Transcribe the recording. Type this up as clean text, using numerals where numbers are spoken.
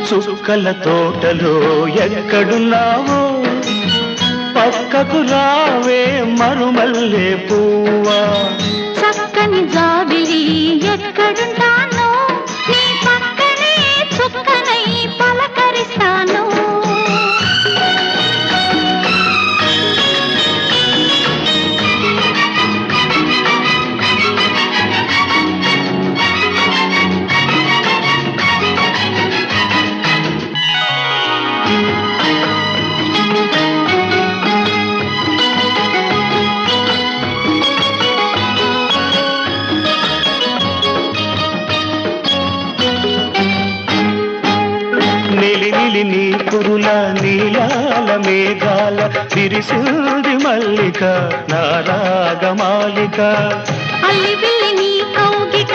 చుక్కల తోటలో ఎక్కడున్నావో పక్కకు రావే మరుమల్లె పువ్వా. చక్కని జాబిలి ఎక్కడుంటానో నీ పక్కనే చుక్కనై పలకరిస్తాను. నిలి నిలి నీ పురుల నీలాల మేఘాల విరిసింది మల్లిక నా రాగమాలిక. అల్లి బిల్లి నీ కౌగిట